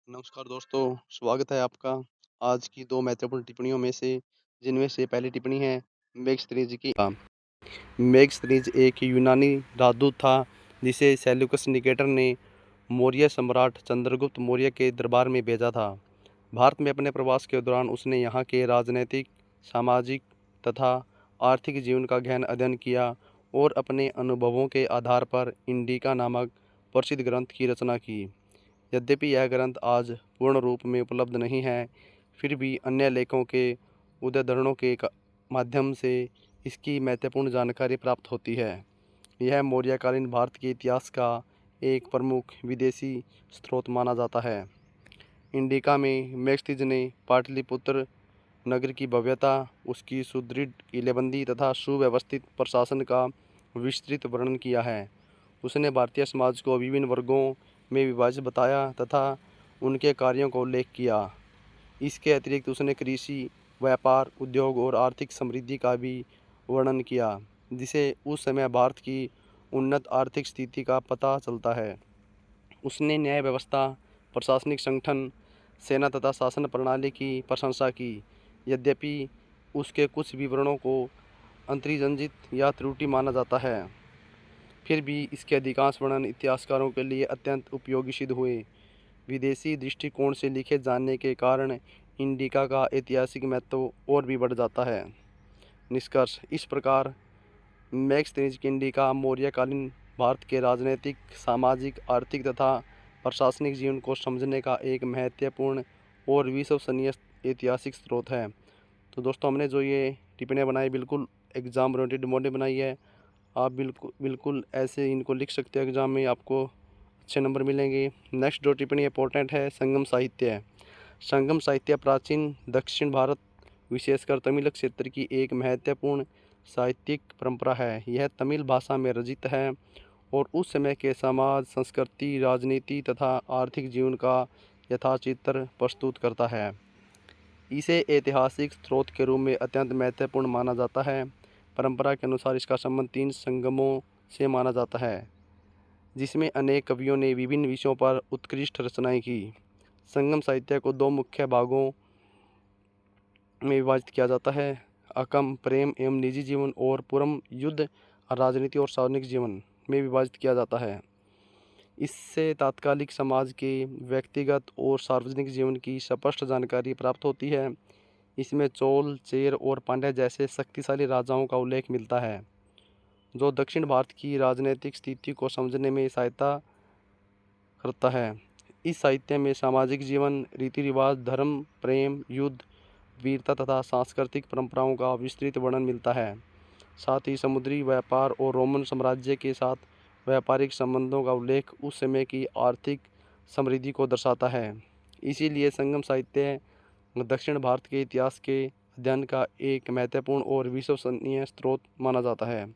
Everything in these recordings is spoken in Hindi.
नमस्कार दोस्तों, स्वागत है आपका आज की 2 महत्वपूर्ण टिप्पणियों में से, जिनमें से पहली टिप्पणी है मेगस्थनीज की। मेगस्थनीज एक यूनानी राजदूत था, जिसे सेल्यूकस निकेटर ने मौर्य सम्राट चंद्रगुप्त मौर्य के दरबार में भेजा था। भारत में अपने प्रवास के दौरान उसने यहाँ के राजनैतिक, सामाजिक तथा आर्थिक जीवन का गहन अध्ययन किया और अपने अनुभवों के आधार पर इंडिका नामक प्रसिद्ध ग्रंथ की रचना की। यद्यपि यह ग्रंथ आज पूर्ण रूप में उपलब्ध नहीं है, फिर भी अन्य लेखों के उद्धरणों के माध्यम से इसकी महत्वपूर्ण जानकारी प्राप्त होती है। यह मौर्यकालीन भारत के इतिहास का एक प्रमुख विदेशी स्रोत माना जाता है। इंडिका में मेगस्थनीज ने पाटलिपुत्र नगर की भव्यता, उसकी सुदृढ़ किलेबंदी तथा सुव्यवस्थित प्रशासन का विस्तृत वर्णन किया है। उसने भारतीय समाज को विभिन्न वर्गों में विभाजित बताया तथा उनके कार्यों का उल्लेख किया। इसके अतिरिक्त उसने कृषि, व्यापार, उद्योग और आर्थिक समृद्धि का भी वर्णन किया, जिसे उस समय भारत की उन्नत आर्थिक स्थिति का पता चलता है। उसने न्याय व्यवस्था, प्रशासनिक संगठन, सेना तथा शासन प्रणाली की प्रशंसा की। यद्यपि उसके कुछ विवरणों को अतिरंजित या त्रुटि माना जाता है, फिर भी इसके अधिकांश वर्णन इतिहासकारों के लिए अत्यंत उपयोगी सिद्ध हुए। विदेशी दृष्टिकोण से लिखे जाने के कारण इंडिका का ऐतिहासिक महत्व और भी बढ़ जाता है। निष्कर्ष इस प्रकार, मेगस्थनीज की इंडिका मौर्यकालीन भारत के राजनीतिक, सामाजिक, आर्थिक तथा प्रशासनिक जीवन को समझने का एक महत्वपूर्ण और विश्वसनीय ऐतिहासिक स्रोत है। तो दोस्तों, हमने जो ये टिप्पणियाँ बनाई बिल्कुल एग्ज़ाम ओरिएंटेड मोड में बनाई है। आप बिल्कुल बिल्कुल ऐसे इनको लिख सकते हो, एग्ज़ाम में आपको अच्छे नंबर मिलेंगे। नेक्स्ट जो टिप्पणी इंपॉर्टेंट है, संगम साहित्य है। संगम साहित्य प्राचीन दक्षिण भारत, विशेषकर तमिल क्षेत्र की एक महत्वपूर्ण साहित्यिक परंपरा है। यह तमिल भाषा में रचित है और उस समय के समाज, संस्कृति, राजनीति तथा आर्थिक जीवन का यथाचित्र प्रस्तुत करता है। इसे ऐतिहासिक स्रोत के रूप में अत्यंत महत्वपूर्ण माना जाता है। परंपरा के अनुसार इसका संबंध 3 संगमों से माना जाता है, जिसमें अनेक कवियों ने विभिन्न विषयों पर उत्कृष्ट रचनाएं की। संगम साहित्य को 2 मुख्य भागों में विभाजित किया जाता है: अकम, प्रेम एवं निजी जीवन, और पुरम, युद्ध, राजनीति और सार्वजनिक जीवन में विभाजित किया जाता है। इससे तात्कालिक समाज के व्यक्तिगत और सार्वजनिक जीवन की स्पष्ट जानकारी प्राप्त होती है। इसमें चोल, चेर और पांड्या जैसे शक्तिशाली राजाओं का उल्लेख मिलता है, जो दक्षिण भारत की राजनीतिक स्थिति को समझने में सहायता करता है। इस साहित्य में सामाजिक जीवन, रीति रिवाज, धर्म, प्रेम, युद्ध, वीरता तथा सांस्कृतिक परंपराओं का विस्तृत वर्णन मिलता है। साथ ही समुद्री व्यापार और रोमन साम्राज्य के साथ व्यापारिक संबंधों का उल्लेख उस समय की आर्थिक समृद्धि को दर्शाता है। इसीलिए संगम साहित्य दक्षिण भारत के इतिहास के अध्ययन का एक महत्वपूर्ण और विश्वसनीय स्रोत माना जाता है।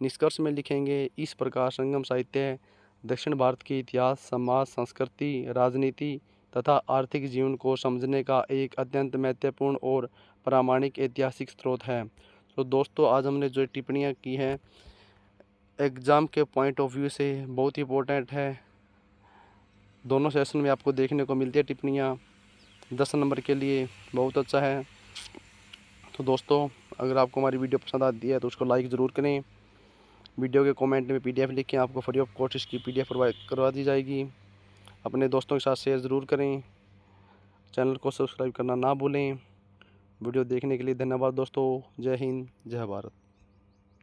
निष्कर्ष में लिखेंगे इस प्रकार, संगम साहित्य दक्षिण भारत के इतिहास, समाज, संस्कृति, राजनीति तथा आर्थिक जीवन को समझने का एक अत्यंत महत्वपूर्ण और प्रामाणिक ऐतिहासिक स्रोत है। तो दोस्तों, आज हमने जो टिप्पणियाँ की हैं, एग्ज़ाम के पॉइंट ऑफ व्यू से बहुत इंपॉर्टेंट है। दोनों सेशन में आपको देखने को मिलती है टिप्पणियाँ। 10 नंबर के लिए बहुत अच्छा है। तो दोस्तों, अगर आपको हमारी वीडियो पसंद आती है तो उसको लाइक ज़रूर करें। वीडियो के कमेंट में PDF लिखें, आपको फ्री ऑफ कॉस्ट इसकी PDF प्रोवाइड करवा दी जाएगी। अपने दोस्तों के साथ शेयर ज़रूर करें। चैनल को सब्सक्राइब करना ना भूलें। वीडियो देखने के लिए धन्यवाद दोस्तों। जय हिंद, जय भारत।